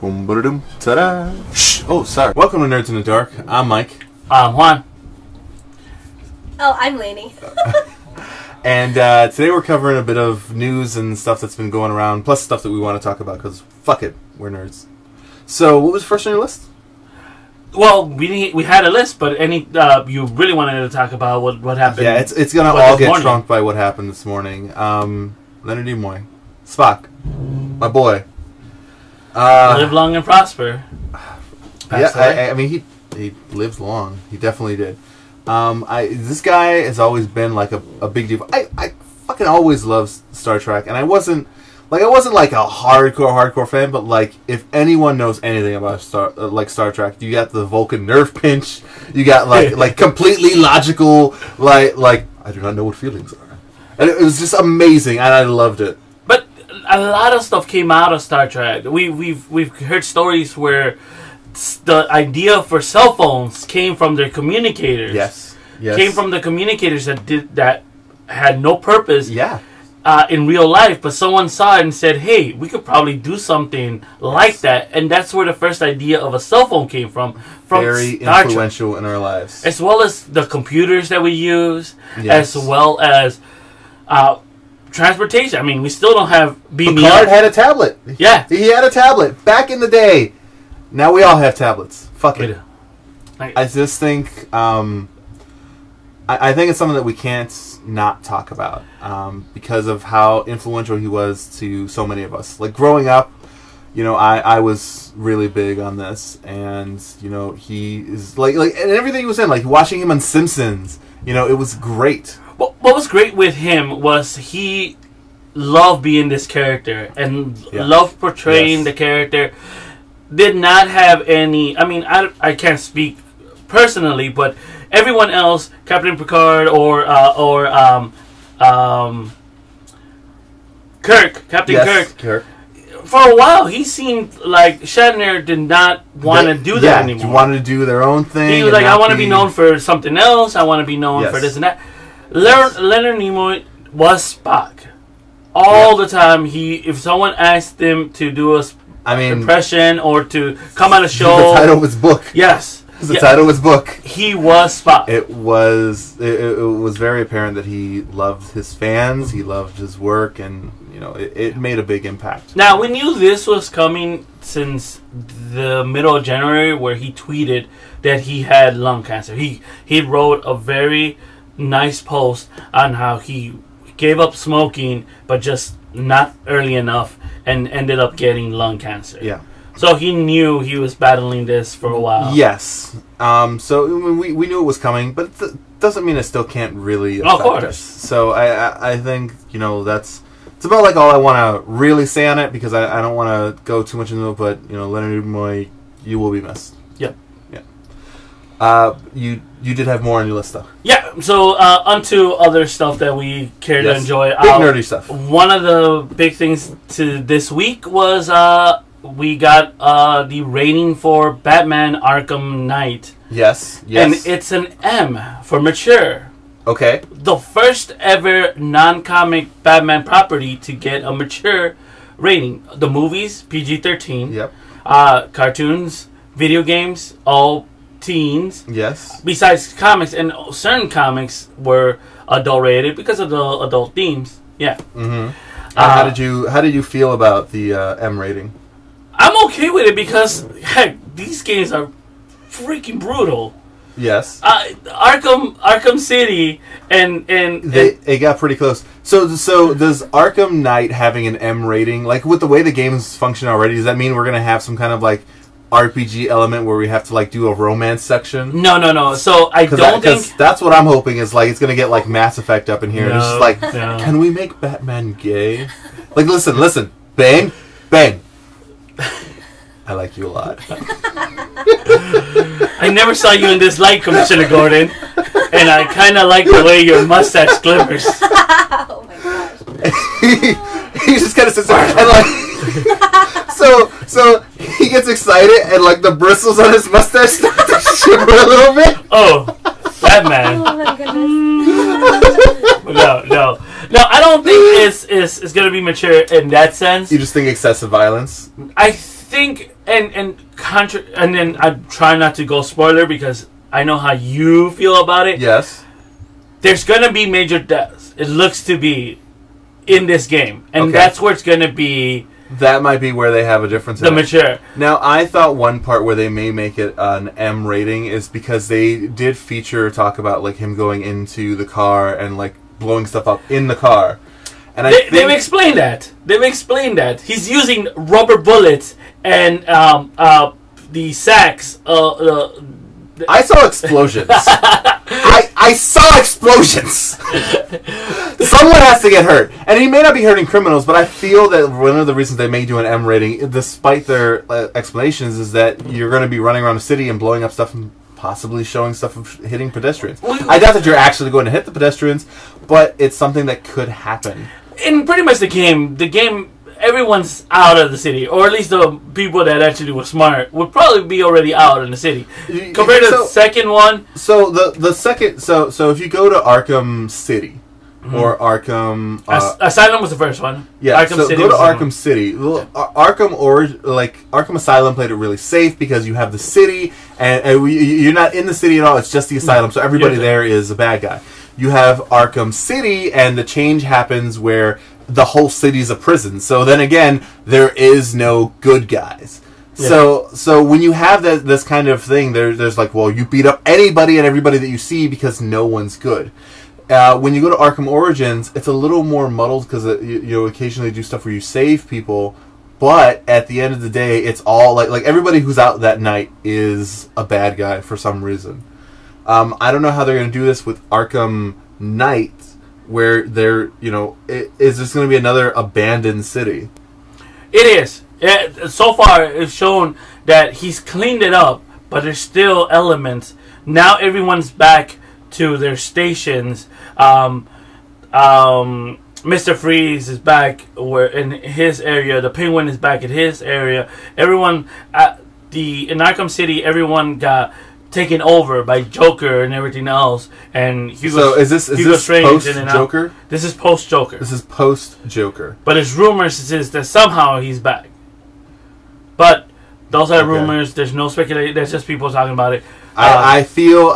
Boom, ba-da-doom, ta-da! Shh. Oh, sorry. Welcome to Nerds in the Dark. I'm Mike. I'm Juan. Oh, I'm Lainey. And today we're covering a bit of news and stuff that's been going around, plus stuff that we want to talk about, because fuck it, we're nerds. So, what was first on your list? Well, we had a list, but you really wanted to talk about what happened? Yeah, it's gonna all get trunked by what happened this morning. Leonard Nimoy, Spock, my boy. Live long and prosper. I mean, he lived long. He definitely did. This guy has always been like a big deal. I fucking always loved Star Trek, and I wasn't like a hardcore fan, but like if anyone knows anything about Star Trek, you got the Vulcan nerve pinch, you got like completely logical like I do not know what feelings are, and it was just amazing, and I loved it. But a lot of stuff came out of Star Trek. We've heard stories where the idea for cell phones came from their communicators. Yes. Came from the communicators that had no purpose. Yeah. In real life, but someone saw it and said, "Hey, we could probably do something like that," and that's where the first idea of a cell phone came from. Very Star influential Trek, in our lives, as well as the computers that we use, as well as transportation. I mean, we still don't have BBM. Picard had a tablet. Yeah, he had a tablet back in the day. Now we all have tablets. Fuck it. I just think I think it's something that we can't not talk about because of how influential he was to so many of us. Like growing up, you know, I was really big on this, and you know, he is like and everything he was in, like watching him on Simpsons. You know, it was great. What was great with him was he loved being this character and loved portraying the character. Did not have any. I mean, I can't speak personally, but everyone else, Captain Picard or Kirk. For a while, he seemed like Shatner did not want to do that anymore. He wanted to do their own thing. He was like, I want to be known for something else. I want to be known for this and that. Leonard Nimoy was Spock. All the time, if someone asked him to do a impression or to come on a show. The title of his book. Yes. The title of his book. He was Spock. It was very apparent that he loved his fans, he loved his work, and you know, it made a big impact. Now, we knew this was coming since the middle of January, where he tweeted that he had lung cancer. He wrote a very nice post on how he gave up smoking, but just not early enough, and ended up getting lung cancer. Yeah. So he knew he was battling this for a while. Yes. So we knew it was coming, but it doesn't mean it still can't really affect us. So I think, you know, it's about like all I want to really say on it, because I don't want to go too much into it, but, you know, Leonard Nimoy, you will be missed. Yep. Yeah. You did have more on your list, though. Yeah. So onto other stuff that we care to enjoy. Big nerdy stuff. One of the big things to this week was we got the rating for Batman Arkham Knight. Yes. And it's an M for mature. Okay. The first ever non-comic Batman property to get a mature rating. The movies, PG-13. Yep. Cartoons, video games, all teens. Yes. Besides comics, and certain comics were adult rated because of the adult themes. Yeah. Mm-hmm. How did you feel about the M rating? I'm okay with it because heck, these games are freaking brutal. Yes. Arkham City and it got pretty close. So does Arkham Knight having an M rating, like with the way the games function already, does that mean we're gonna have some kind of like RPG element where we have to like do a romance section? No. So I don't think that's what I'm hoping is like it's gonna get like Mass Effect up in here. No, and it's just like, can we make Batman gay? Like listen, bang. I like you a lot. I never saw you in this light, Commissioner Gordon, and I kind of like the way your mustache glimmers. Oh my gosh! He just kind of sits there and like, so he gets excited and like the bristles on his mustache start to shiver a little bit. Oh, Batman! Oh my goodness! No. I don't think it's going to be mature in that sense. You just think excessive violence? I think and then I try not to go spoiler because I know how you feel about it. Yes. There's gonna be major deaths. It looks to be in this game, and that's where it's gonna be. That might be where they have a difference. The mature. Now, I thought one part where they may make it an M rating is because they did talk about like him going into the car and like blowing stuff up in the car. And they've explained that. They've explained that he's using rubber bullets and the sacks. I saw explosions. I saw explosions. Someone has to get hurt, and he may not be hurting criminals, but I feel that one of the reasons they may do an M rating, despite their explanations, is that you're going to be running around the city and blowing up stuff and possibly showing stuff of hitting pedestrians. I doubt that you're actually going to hit the pedestrians, but it's something that could happen. In pretty much the game, everyone's out of the city, or at least the people that actually were smart would probably be already out in the city. Compared to the second one. So the second, so if you go to Arkham City or Arkham Asylum was the first one. Yeah, Arkham so City go to Arkham City. Arkham Asylum played it really safe because you have the city and you're not in the city at all. It's just the asylum, so everybody there is a bad guy. You have Arkham City, and the change happens where the whole city's a prison. So then again, there is no good guys. Yeah. So when you have this kind of thing, there's like, well, you beat up anybody and everybody that you see because no one's good. When you go to Arkham Origins, it's a little more muddled because you occasionally do stuff where you save people, but at the end of the day, it's all like everybody who's out that night is a bad guy for some reason. I don't know how they're going to do this with Arkham Knight, where is this going to be another abandoned city? It is. So far, it's shown that he's cleaned it up, but there's still elements. Now everyone's back to their stations. Mr. Freeze is back in his area. The Penguin is back in his area. Everyone in Arkham City, everyone got taken over by Joker and everything else, and Hugo. So is this post Joker? This is post Joker. This is post Joker. But it's rumors that somehow he's back. But those are rumors. There's no speculation. There's just people talking about it. I feel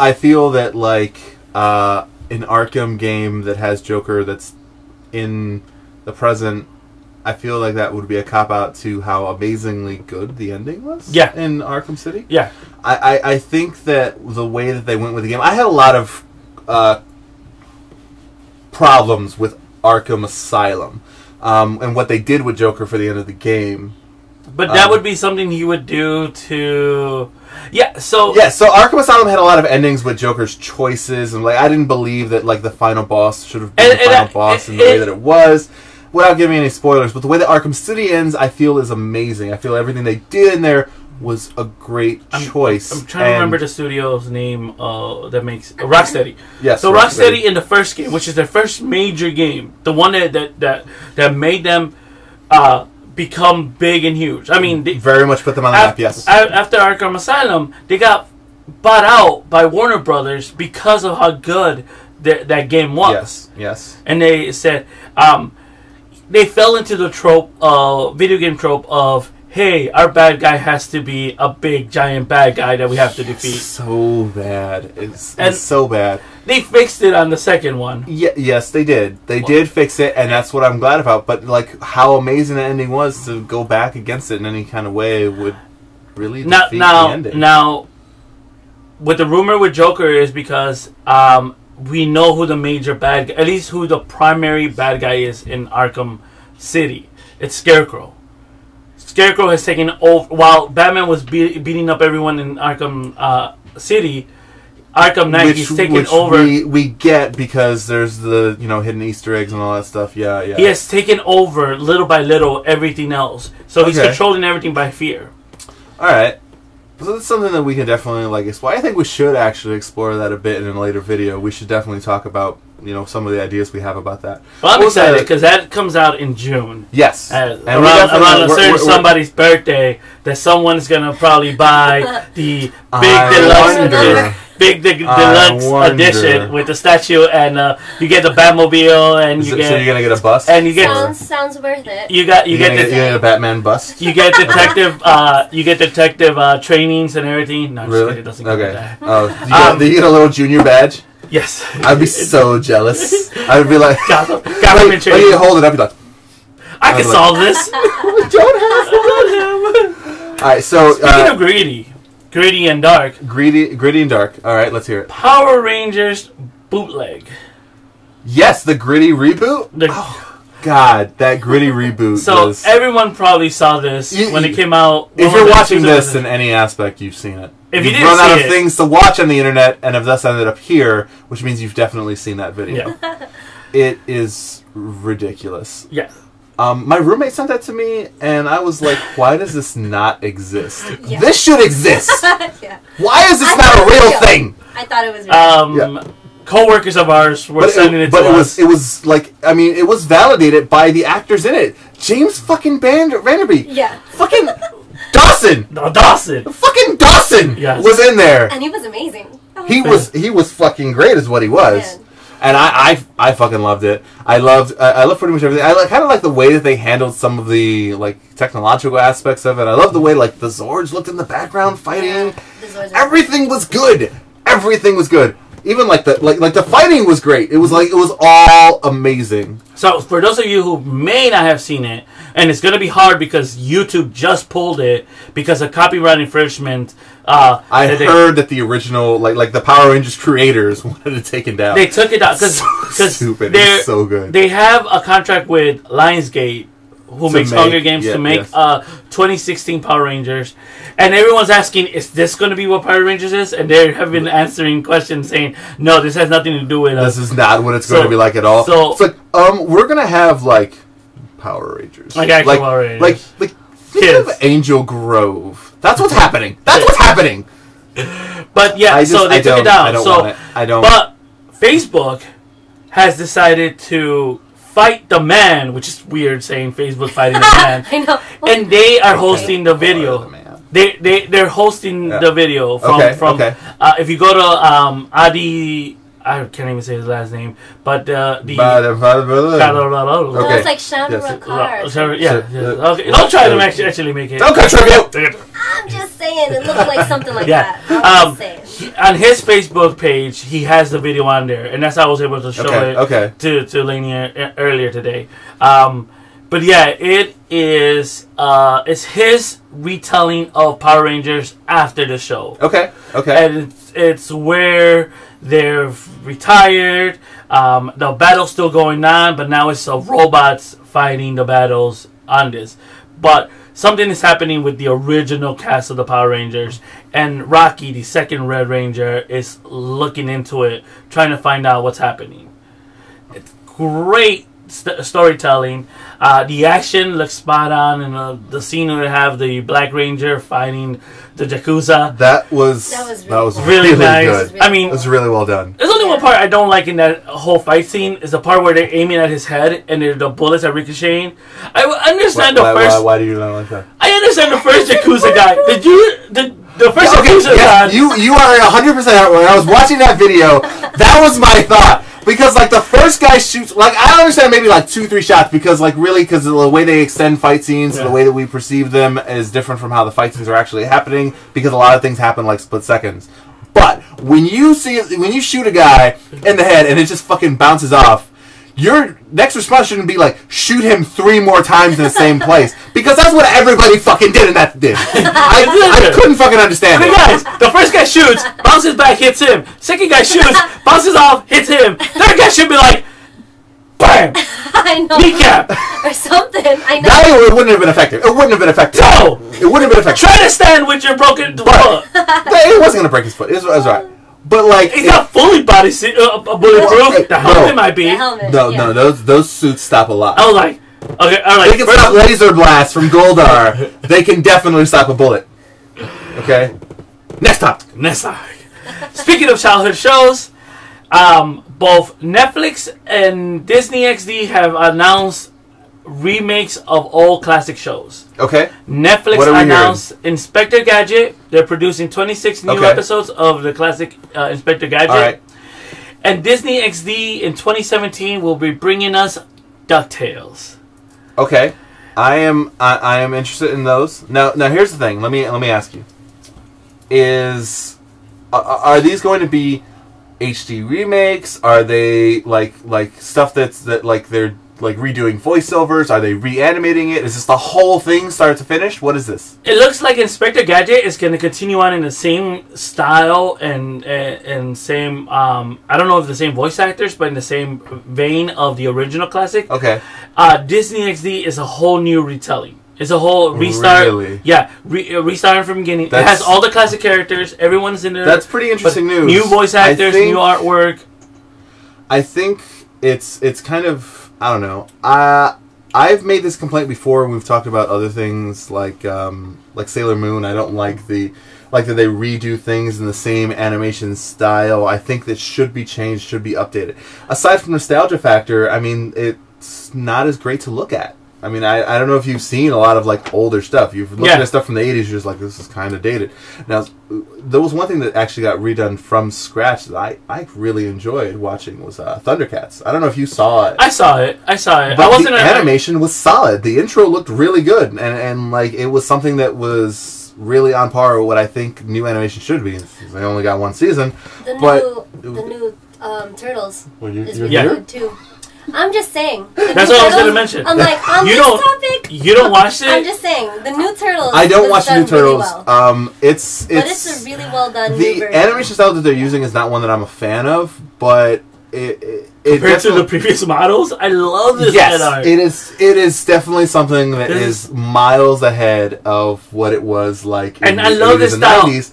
that like an Arkham game that has Joker that's in the present, I feel like that would be a cop-out to how amazingly good the ending was in Arkham City. Yeah. I think that the way that they went with the game... I had a lot of problems with Arkham Asylum and what they did with Joker for the end of the game. But that would be something he would do to... so Arkham Asylum had a lot of endings with Joker's choices, and like I didn't believe that like the final boss should have been the final boss in the way that it was. Without giving any spoilers, but the way that Arkham City ends, I feel is amazing. I feel everything they did in there was a great choice. I'm trying to remember the studio's name that makes Rocksteady. Yes. So Rocksteady in the first game, which is their first major game, the one that made them become big and huge. I mean, they very much put them on the map. Yes. After Arkham Asylum, they got bought out by Warner Brothers because of how good that game was. Yes. And they said. They fell into the video game trope of, hey, our bad guy has to be a big, giant bad guy that we have to defeat. So bad. It's so bad. They fixed it on the second one. Yes, they did. They did fix it, and that's what I'm glad about. But, like, how amazing the ending was to go back against it in any kind of way would really defeat the ending. Now, what the rumor with Joker is because... we know who the major bad guy, at least who the primary bad guy is in Arkham City. It's Scarecrow. Scarecrow has taken over, while Batman was beating up everyone in Arkham City, Arkham Knight, he's taken over. We get because there's the hidden Easter eggs and all that stuff. Yeah. He has taken over little by little everything else. So he's controlling everything by fear. All right. So that's something that we can definitely explore. I think we should actually explore that a bit in a later video. We should definitely talk about some of the ideas we have about that. Well, I'm excited because that comes out in June. Yes, and around a certain somebody's birthday that someone's gonna probably buy the big deluxe. deluxe edition with the statue, and you get the Batmobile, and so you're gonna get a bus, and you get sounds worth it. You get a Batman bus. You get detective trainings and everything. No, really? It doesn't get that. Oh, do you get a little junior badge? Yes. I'd be so jealous. I'd be like, government training. When you hold it up, you're like, I can solve this. Don't have. All right, so speaking of Gritty and dark. Gritty and dark. All right, let's hear it. Power Rangers bootleg. Yes, the Gritty reboot. Oh, God, that Gritty reboot. So everyone probably saw this when it came out. If you're watching this in any aspect, you've seen it. If you've run out of things to watch on the internet and have thus ended up here, which means you've definitely seen that video. Yeah. It is ridiculous. Yeah. My roommate sent that to me, and I was like, why does this not exist? Yeah. This should exist! Yeah. Why is this not a real thing? I thought it was real. Co-workers of ours were sending it to us. It was like, I mean, it was validated by the actors in it. James fucking Vanderbeek. Yeah. Fucking Dawson! No, Dawson! Fucking Dawson was in there! And he was amazing. He was fucking great is what he was. Man. And I fucking loved it. I loved pretty much everything. I kind of like the way that they handled some of the like technological aspects of it. I love the way like the Zords looked in the background fighting. Yeah, everything was good. Everything was good. Even like the fighting was great. It was all amazing. So for those of you who may not have seen it, and it's gonna be hard because YouTube just pulled it because of copyright infringement. I heard that the original, like the Power Rangers creators wanted it taken down. They took it down because stupid. It's so good. They have a contract with Lionsgate, who makes Hunger Games, to make 2016 Power Rangers, and everyone's asking, "Is this going to be what Power Rangers is?" And they have been answering questions saying, "No, this has nothing to do with us. This is not what it's going to be like at all." So it's like, we're going to have like Power Rangers, like actual Power Rangers, like think of Angel Grove. That's what's happening. That's what's happening. But yeah, so they took it down. I don't want it. I don't. But Facebook has decided to fight the man, which is weird saying Facebook fighting the man. I know. And they are hosting the video. They're hosting the video from if you go to Adi. I can't even say his last name, but it's like Chandra Card. Okay, don't try to actually make it. Don't contribute. I'm just saying, it looks like something like that. On his Facebook page, he has the video on there, and that's how I was able to show it to Lainey earlier today. But yeah, it is. It's his retelling of Power Rangers after the show. Okay. And it's where they're retired. The battle's still going on, but now it's robots fighting the battles on this. But something is happening with the original cast of the Power Rangers, and Rocky, the second Red Ranger, is looking into it, trying to find out what's happening. It's great storytelling. The action looks spot on, and the scene where they have the Black Ranger fighting the Yakuza. That was really nice. Good. I mean, it was really well done. There's only one part I don't like in that whole fight scene is the part where they're aiming at his head and the bullets are ricocheting. I understand why do you not like that? I understand the first Yakuza guy. The first Yakuza guy? You are 100% right. When I was watching that video, that was my thought. Because, like, the first guy shoots... Like, I understand maybe, like, 2-3 shots. Because, like, really, because the way they extend fight scenes, the way that we perceive them is different from how the fight scenes are actually happening. Because a lot of things happen, like, split seconds. But, when you shoot a guy in the head and it just fucking bounces off, your next response shouldn't be, like, shoot him 3 more times in the same place. Because that's what everybody fucking did in that did. I couldn't fucking understand it. Guys, the first guy shoots, bounces back, hits him. Second guy shoots, bounces off, hits him. Third guy should be like, bam! I know. Kneecap! Or something. I know. No, it wouldn't have been effective. No! It wouldn't have been effective. Try to stand with your broken foot. It wasn't going to break his foot. It was right. But like, it's not fully bulletproof. The helmet might be. No, those suits stop a lot. I was like, okay, all right. They can stop laser blasts from Goldar. They can definitely stop a bullet. Okay. Next topic. Speaking of childhood shows, both Netflix and Disney XD have announced remakes of old classic shows. Okay. Netflix announced Inspector Gadget. They're producing 26 new episodes of the classic Inspector Gadget. All right. And Disney XD in 2017 will be bringing us DuckTales. Okay. I am interested in those. Now here's the thing. Let me ask you. Are these going to be HD remakes? Are they like stuff that like they're like redoing voiceovers? Are they reanimating it? Is this the whole thing start to finish? What is this? It looks like Inspector Gadget is going to continue on in the same style and same I don't know if the same voice actors, but in the same vein of the original classic. Okay. Disney XD is a whole new retelling. It's a whole restart. Really? Yeah, restarting from the beginning. It has all the classic characters. Everyone's in there. That's pretty interesting news. New voice actors, new artwork. I think it's kind of, I don't know. I've made this complaint before, and we've talked about other things like Sailor Moon. I don't like that they redo things in the same animation style. I think that should be changed, should be updated. Aside from nostalgia factor, I mean, it's not as great to look at. I mean, I don't know if you've seen a lot of like older stuff. You've looked at stuff from the 80s, you're just like, this is kind of dated. Now, there was one thing that actually got redone from scratch that I really enjoyed watching was Thundercats. I don't know if you saw it. I saw it. But the animation was solid. The intro looked really good, and like it was something that was really on par with what I think new animation should be. They only got one season. The new Turtles is really good too. I'm just saying. That's what I was going to mention. I'm like, on this topic. You don't watch it? I'm just saying, the new Turtles. I don't watch the new Turtles. Really well. It's a really well done. The animation style that they're using is not one that I'm a fan of, but compared to the previous models, I love this. Yes, it is definitely something that is miles ahead of what it was like. And I love this style. 90s,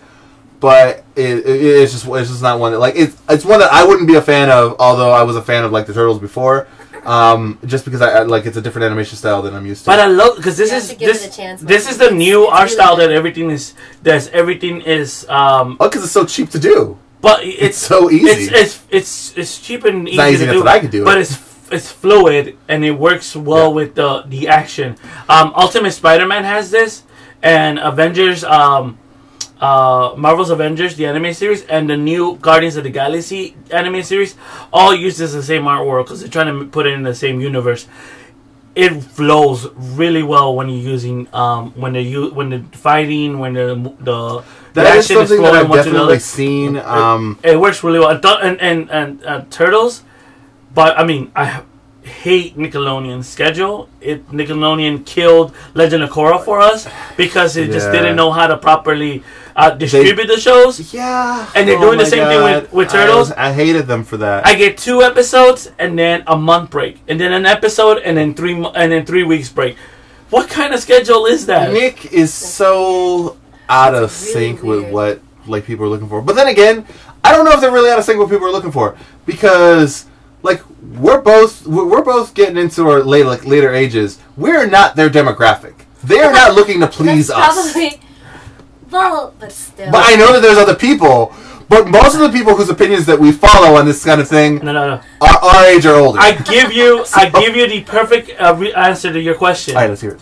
but it's just not one that, like, it's one that I wouldn't be a fan of, although I was a fan of like the Turtles before, just because I like it's a different animation style than I'm used to. But I love because this is the new art style that everything is because it's so cheap to do. But it's so easy. It's cheap and easy, to do. I could do but it's fluid and it works well with the action. Ultimate Spider-Man has this, and Avengers. Marvel's Avengers, the anime series, and the new Guardians of the Galaxy anime series all uses the same artwork because they're trying to put it in the same universe. It flows really well when you're using when they're fighting, when the action is flowing that I've one to definitely seen. It works really well. And Turtles, but I mean I hate Nickelodeon's schedule. Nickelodeon killed Legend of Korra for us because it just didn't know how to properly distribute the shows. Yeah, and they're doing the same thing with Turtles. I hated them for that. I get 2 episodes and then a month break, and then an episode and then 3 weeks break. What kind of schedule is that? Nick is so out of sync with what like people are looking for. But then again, I don't know if they're really out of sync with what people are looking for because. Like we're both getting into our later ages. We're not their demographic. They're not looking to please us. Well, but still. But I know that there's other people. But most of the people whose opinions that we follow on this kind of thing are our age or older. I give you the perfect answer to your question. All right, let's hear it.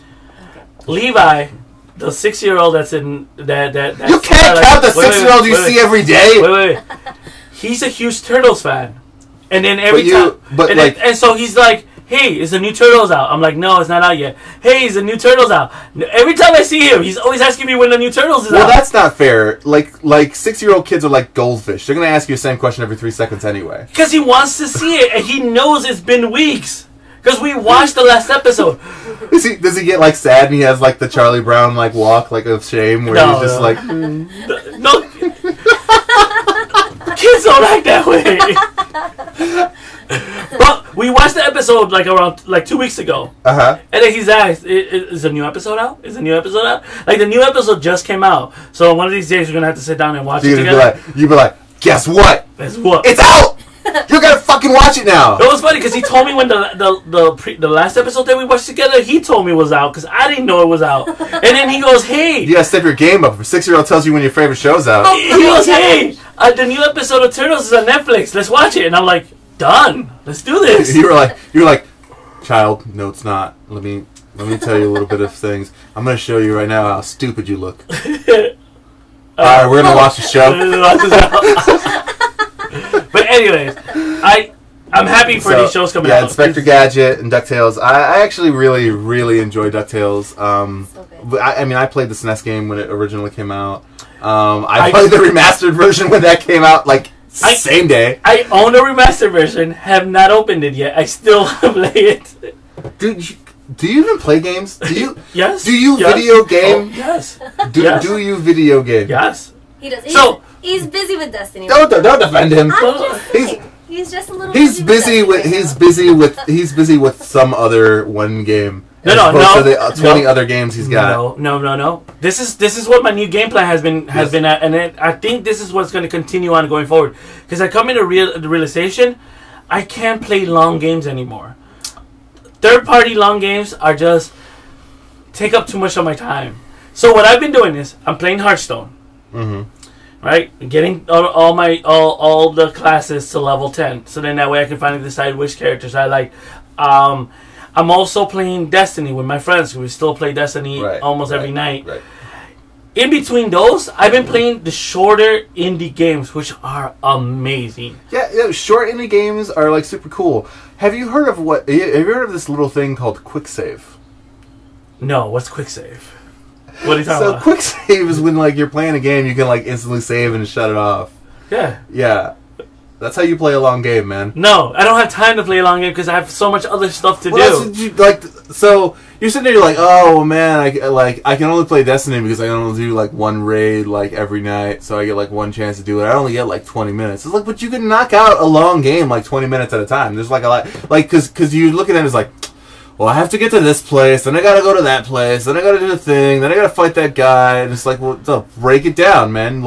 Okay. Levi, the 6-year-old that's in that. You can't count the 6-year-old you see every day. Wait. He's a huge Turtles fan. And then and so he's like, "Hey, is the new Turtles out?" I'm like, "No, it's not out yet." "Hey, is the new Turtles out?" Every time I see him, he's always asking me when the new Turtles is out. Well, that's not fair. Like 6-year-old kids are like goldfish. They're gonna ask you the same question every 3 seconds anyway. Because he wants to see it, and he knows it's been weeks. Because we watched the last episode. Does he get like sad and he has like the Charlie Brown like walk like of shame where he's just like no. Kids don't act that way. But we watched the episode around 2 weeks ago. And then he's asked, "Is the new episode out? Is the new episode out?" Like the new episode just came out, so one of these days we're gonna have to sit down and watch it together. You'd be like, "Guess what? Guess what? It's out! You gotta fucking watch it now." It was funny because he told me when the last episode that we watched together, he told me it was out because I didn't know it was out. And then he goes, "Hey, you gotta step your game up." If a 6-year-old tells you when your favorite show's out, he goes, "Hey, the new episode of Turtles is on Netflix. Let's watch it." And I'm like, "Done. Let's do this." You were like, "Should child. No, it's not. Let me tell you a little bit of things. I'm going to show you right now how stupid you look. Alright, we're going to watch the show. But anyways, I'm happy for these shows coming out. Yeah, Inspector Gadget and DuckTales. I actually really, really enjoy DuckTales. I played the SNES game when it originally came out. I played the remastered version when that came out, same day. I own a remastered version, have not opened it yet. I still play it. Dude, do you even play games? Do you? Yes. Do you video game? Oh, yes. Do you video game? Yes. He does. He's busy with Destiny. Don't defend him. He's just a little. He's busy with some other one game. No. To the 20 other games he's got. No. This is what my new game plan has been at, and I think this is what's going to continue on going forward. Because I come into the realization, I can't play long games anymore. Third-party long games are just take up too much of my time. So what I've been doing is I'm playing Hearthstone, right? Getting all the classes to level 10, so then that way I can finally decide which characters I like. I'm also playing Destiny with my friends. We still play Destiny almost every night. Right. In between those, I've been playing the shorter indie games, which are amazing. Yeah, short indie games are super cool. Have you heard of this little thing called Quick Save? No, what's Quick Save? What are you talking about? So Quick Save is when you're playing a game, you can instantly save and shut it off. Yeah. Yeah. That's how you play a long game, man. No, I don't have time to play a long game because I have so much other stuff to do. So you're sitting there, you're like, oh man, I can only play Destiny because I can only do one raid every night, so I get one chance to do it. I only get 20 minutes. It's but you can knock out a long game 20 minutes at a time. There's a lot because you look at it as well, I have to get to this place, then I gotta go to that place, then I gotta do the thing, then I gotta fight that guy, and it's well, break it down, man.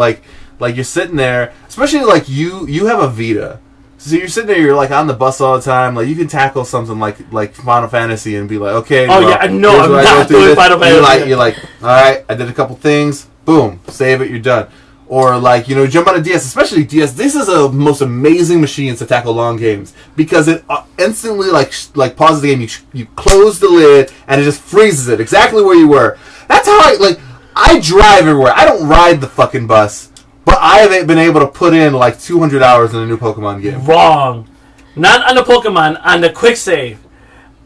You're sitting there, especially you have a Vita, so you're sitting there, you're on the bus all the time. You can tackle something like Final Fantasy and be okay. Oh yeah, no, I'm not doing Final Fantasy. You're all right, I did a couple things, boom, save it, you're done. Or jump on a DS, especially DS. This is a most amazing machine to tackle long games because it instantly pauses the game. You close the lid and it just freezes it exactly where you were. That's how I drive everywhere. I don't ride the fucking bus. But I haven't been able to put in 200 hours in a new Pokemon game. Wrong. Not on the Pokemon, on the Quick Save.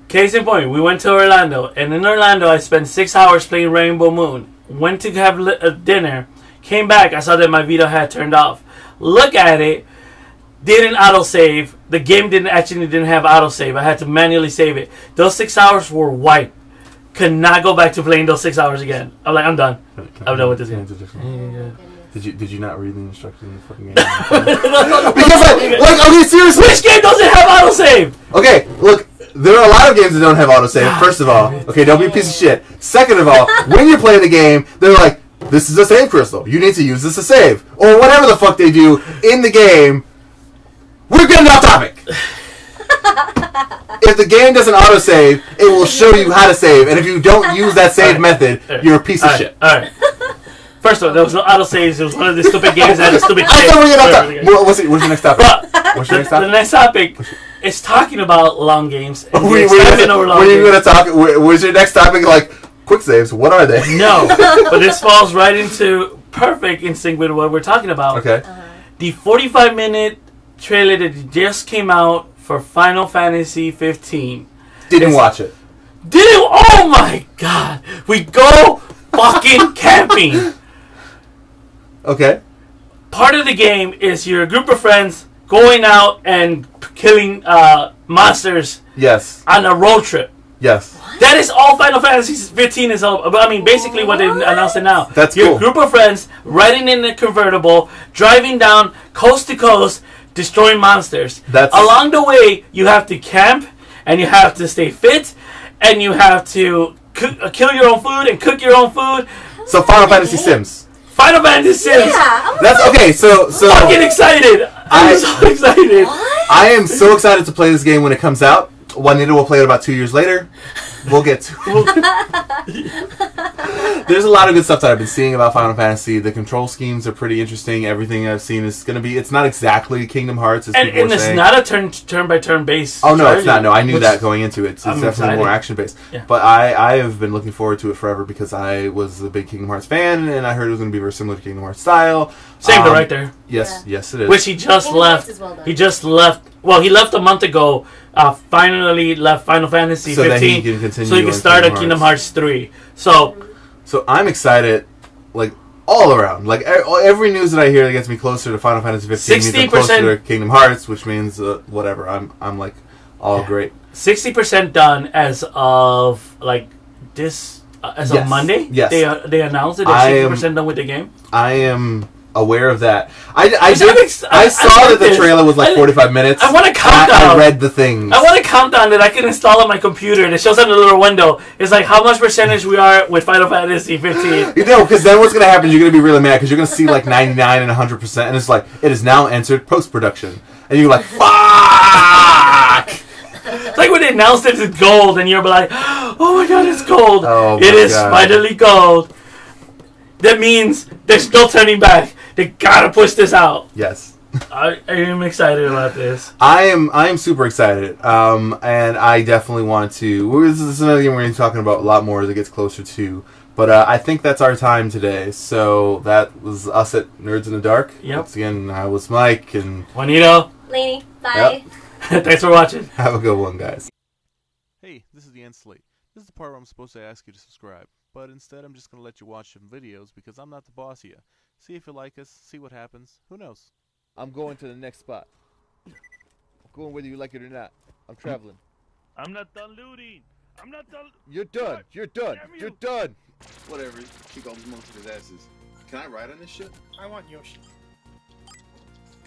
Case in point, we went to Orlando, and in Orlando I spent 6 hours playing Rainbow Moon. Went to have dinner, came back, I saw that my Vita had turned off. Look at it, didn't autosave. The game didn't have autosave. I had to manually save it. Those 6 hours were wiped. Could not go back to playing those 6 hours again. I'm done. I'm done with this game. Did you not read the instructions in the fucking game? Because okay, seriously, which game doesn't have autosave? Okay, look, there are a lot of games that don't have autosave. First of all, okay, don't be a piece of shit. Second of all, when you're playing the game, they're this is a save crystal. You need to use this to save, or whatever the fuck they do in the game. We're getting off topic. If the game doesn't autosave, it will show you how to save, and if you don't use that save method, you're a piece of shit. All right. First of all, there was no autosaves. It was one of the stupid games that had a stupid What's your next topic? The next topic is talking about long games. And were you going to talk? Was your next topic quick saves? What are they? No, but this falls right into perfect in sync with what we're talking about. Okay. The 45-minute trailer that just came out for Final Fantasy 15. Didn't watch it. Oh my god! We go fucking camping. Okay. Part of the game is you're a group of friends going out and killing monsters. Yes. On a road trip. Yes. What? That is all Final Fantasy 15 is all. I mean, basically what they announced it now. That's You're cool. a group of friends riding in a convertible, driving down coast to coast, destroying monsters. Along the way, you have to camp, and you have to stay fit, and you have to kill your own food and cook your own food. So Final Fantasy Sims. Final Fantasy Sims. Yeah, that's okay. So I'm getting excited. I'm so excited. What? I am so excited to play this game when it comes out. Juanita will play it about 2 years later. We'll get to it. There's a lot of good stuff that I've been seeing about Final Fantasy. The control schemes are pretty interesting. Everything I've seen is going to be... It's not exactly Kingdom Hearts, as people are saying. And it's not a turn-by-turn based. Oh, no, it's not. No, I knew that going into it. It's definitely more action-based. Yeah. But I have been looking forward to it forever because I was a big Kingdom Hearts fan, and I heard it was going to be very similar to Kingdom Hearts style. Same director. Yes, yes, it is. Which he just left. He just left. Well, he left a month ago. Finally left Final Fantasy 15, that he can continue so he can start at Kingdom Hearts 3. So I'm excited, like all around. Like every news that I hear that gets me closer to Final Fantasy 15 means I'm closer to Kingdom Hearts, which means whatever. I'm like all great. 60% done as of like this as of Monday. Yes, they announced it. They're 60% done with the game. I am aware of that. I saw that the trailer was like 45 minutes. I want a countdown. I read the things. I want a countdown that I can install on my computer and it shows on the little window. It's like how much percentage we are with Final Fantasy 15. You know, because then what's going to happen, you're going to be really mad because you're going to see like 99 and 100% and it's like, it is now entered post-production. And you're like, fuck! It's like when they announced it as gold and you're like, oh my god, it's gold. It is finally gold. That means there's no turning back. They gotta push this out. Yes. I am excited about this. I am super excited. And I definitely want to... This is another game we're going to be talking about a lot more as it gets closer to. But I think that's our time today. So that was us at Nerds in the Dark. Yep. Once again, I was Mike and... Juanito. Lainey. Bye. Yep. Thanks for watching. Have a good one, guys. Hey, this is the end slate. This is the part where I'm supposed to ask you to subscribe. But instead, I'm just going to let you watch some videos because I'm not the boss here. See if you like us, see what happens. Who knows? I'm going to the next spot. I'm going whether you like it or not. I'm traveling. I'm not done looting. I'm not done. You're done. You're done. You're done. Whatever. Kick all these motherfuckers' asses. Can I ride on this shit? I want Yoshi.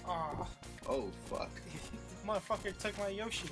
Aw. Oh, fuck. Motherfucker took my Yoshi.